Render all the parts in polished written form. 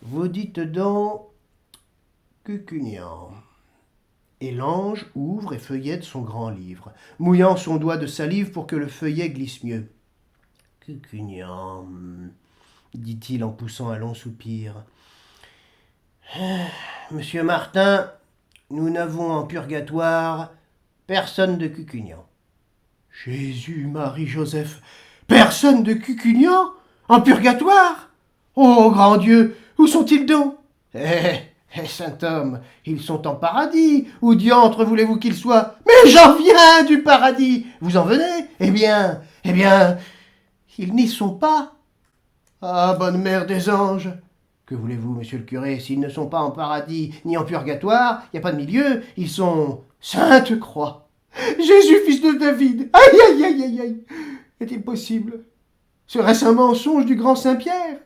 Vous dites donc Cucugnan. Et l'ange ouvre et feuillette son grand livre, mouillant son doigt de salive pour que le feuillet glisse mieux. Cucugnan, dit-il en poussant un long soupir. Monsieur Martin, nous n'avons en purgatoire personne de Cucugnan. Jésus, Marie, Joseph, personne de Cucugnan en purgatoire? Oh, grand Dieu, où sont-ils donc? Saint homme, ils sont en paradis. Où diantre voulez-vous qu'ils soient? Mais j'en viens du paradis. Vous en venez? Eh bien, ils n'y sont pas. Ah, bonne mère des anges! Que voulez-vous, monsieur le curé, s'ils ne sont pas en paradis ni en purgatoire, il n'y a pas de milieu, ils sont Sainte Croix. Jésus, fils de David! Aïe, aïe, aïe, aïe, aïe! Est-il possible? Serait-ce un mensonge du grand Saint-Pierre?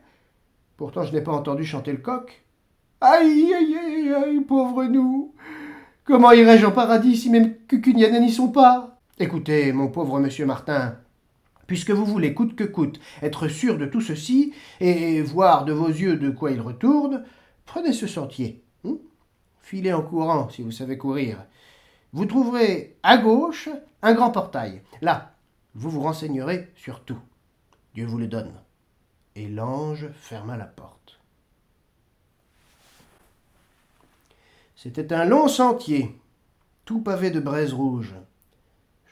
Pourtant, je n'ai pas entendu chanter le coq. Aïe, aïe, aïe, aïe, pauvre nous! Comment irais-je en paradis si même Cucugnan n'y sont pas? Écoutez, mon pauvre monsieur Martin, puisque vous voulez coûte que coûte être sûr de tout ceci et voir de vos yeux de quoi il retourne, prenez ce sentier. Filez en courant si vous savez courir. Vous trouverez à gauche un grand portail. Là, vous vous renseignerez sur tout. Dieu vous le donne. Et l'ange ferma la porte. C'était un long sentier, tout pavé de braises rouges.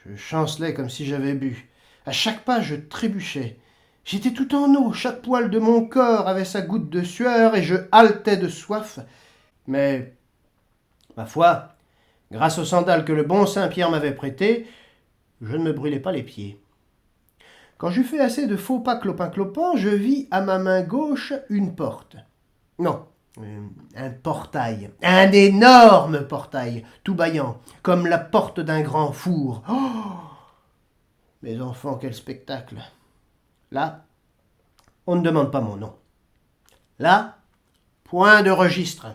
Je chancelais comme si j'avais bu. À chaque pas, je trébuchais. J'étais tout en eau, chaque poil de mon corps avait sa goutte de sueur et je haletais de soif. Mais, ma foi, grâce aux sandales que le bon Saint-Pierre m'avait prêtées, je ne me brûlais pas les pieds. Quand j'eus fait assez de faux pas clopin-clopant, je vis à ma main gauche une porte. Non, un portail, un énorme portail, tout bâillant, comme la porte d'un grand four. Oh! Mes enfants, quel spectacle! Là, on ne demande pas mon nom. Là, point de registre.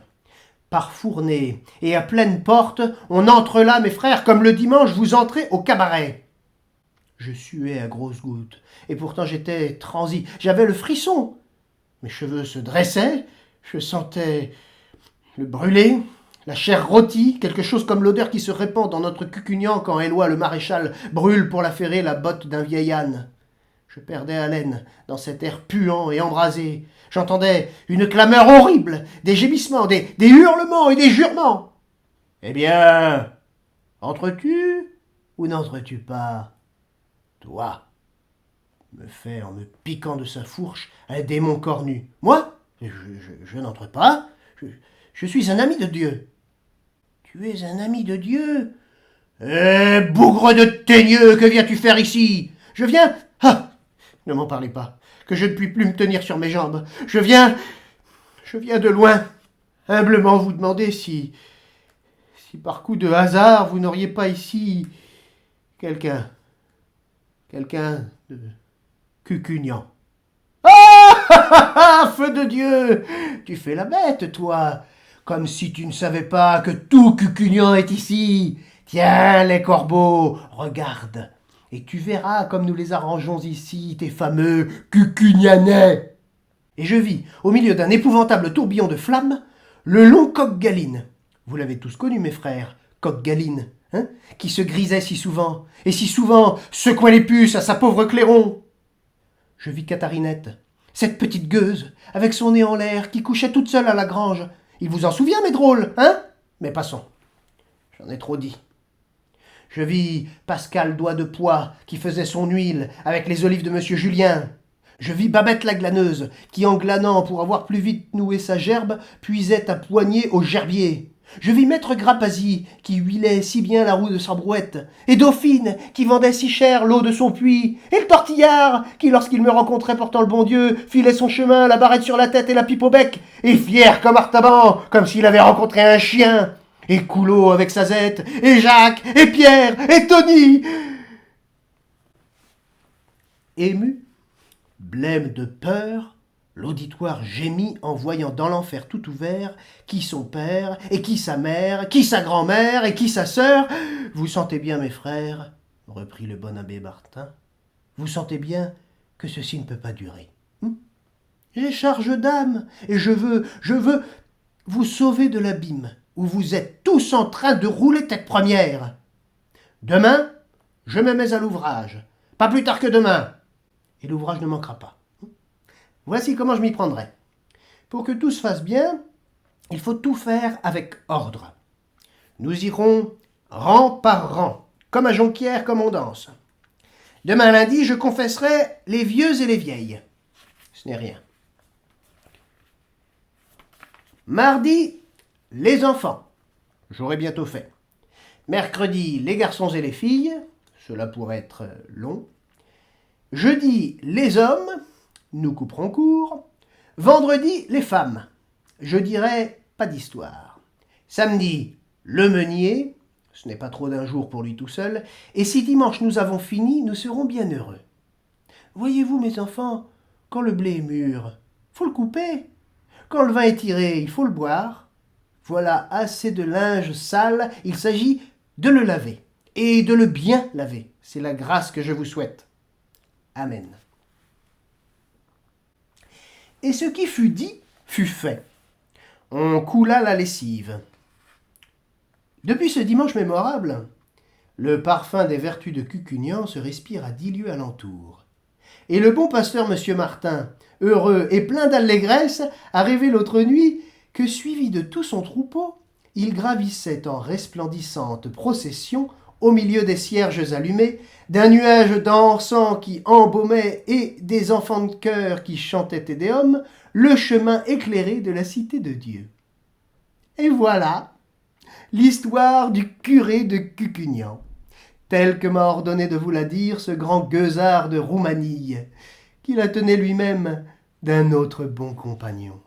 Par fournée et à pleine porte, on entre là, mes frères, comme le dimanche vous entrez au cabaret. Je suais à grosses gouttes, et pourtant j'étais transi. J'avais le frisson. Mes cheveux se dressaient, je sentais le brûler, la chair rôtie, quelque chose comme l'odeur qui se répand dans notre Cucugnan quand Éloi le maréchal brûle pour la ferrer la botte d'un vieil âne. Je perdais haleine dans cet air puant et embrasé. J'entendais une clameur horrible, des gémissements, des hurlements et des jurements. Eh bien, entres-tu ou n'entres-tu pas? Toi, me fait en me piquant de sa fourche un démon cornu. Moi, je n'entre pas. Je suis un ami de Dieu. Tu es un ami de Dieu? Eh, bougre de teigneux, que viens-tu faire ici? Je viens... Ah! Ne m'en parlez pas, que je ne puis plus me tenir sur mes jambes. Je viens de loin, humblement vous demander si par coup de hasard vous n'auriez pas ici quelqu'un de Cucugnan. Ah, feu de Dieu! Tu fais la bête, toi, comme si tu ne savais pas que tout Cucugnan est ici. Tiens, les corbeaux, regarde. Et tu verras comme nous les arrangeons ici, tes fameux Cucugnanais. Et je vis, au milieu d'un épouvantable tourbillon de flammes, le long coq-galine. Vous l'avez tous connu, mes frères, coq-galine, hein, qui se grisait si souvent, et si souvent secouait les puces à sa pauvre clairon. Je vis Catharinette, cette petite gueuse, avec son nez en l'air, qui couchait toute seule à la grange. Il vous en souvient, mes drôles, hein? Mais passons, j'en ai trop dit. Je vis Pascal Doigt de Poix, qui faisait son huile avec les olives de monsieur Julien. Je vis Babette la glaneuse, qui en glanant pour avoir plus vite noué sa gerbe, puisait à poignée au gerbier. Je vis maître Grapasi, qui huilait si bien la roue de sa brouette, et Dauphine, qui vendait si cher l'eau de son puits, et le tortillard, qui lorsqu'il me rencontrait portant le bon Dieu, filait son chemin, la barrette sur la tête et la pipe au bec, et fier comme Artaban, comme s'il avait rencontré un chien, et Coulot avec sa zette, et Jacques, et Pierre, et Tony. Ému, blême de peur, l'auditoire gémit en voyant dans l'enfer tout ouvert qui son père, et qui sa mère, qui sa grand-mère, et qui sa sœur. Vous sentez bien, mes frères, reprit le bon abbé Martin, vous sentez bien que ceci ne peut pas durer. J'ai charge d'âme, et je veux vous sauver de l'abîme où vous êtes tous en train de rouler tête première. Demain, je me mets à l'ouvrage, pas plus tard que demain, et l'ouvrage ne manquera pas. Voici comment je m'y prendrai. Pour que tout se fasse bien, il faut tout faire avec ordre. Nous irons rang par rang, comme à Jonquière, comme on danse. Demain lundi, je confesserai les vieux et les vieilles. Ce n'est rien. Mardi, les enfants. J'aurai bientôt fait. Mercredi, les garçons et les filles. Cela pourrait être long. Jeudi, les hommes. Nous couperons court. Vendredi, les femmes. Je dirai pas d'histoire. Samedi, le meunier. Ce n'est pas trop d'un jour pour lui tout seul. Et si dimanche nous avons fini, nous serons bien heureux. Voyez-vous, mes enfants, quand le blé est mûr, faut le couper. Quand le vin est tiré, il faut le boire. Voilà assez de linge sale, il s'agit de le laver. Et de le bien laver. C'est la grâce que je vous souhaite. Amen. Et ce qui fut dit fut fait. On coula la lessive. Depuis ce dimanche mémorable, le parfum des vertus de Cucugnan se respire à 10 lieues alentour. Et le bon pasteur M. Martin, heureux et plein d'allégresse, a rêvé l'autre nuit que, suivi de tout son troupeau, il gravissait en resplendissante procession au milieu des cierges allumés, d'un nuage d'encens qui embaumait et des enfants de chœur qui chantaient Te Deum, le chemin éclairé de la cité de Dieu. Et voilà l'histoire du curé de Cucugnan, tel que m'a ordonné de vous la dire ce grand gueusard de Roumanie, qui la tenait lui-même d'un autre bon compagnon.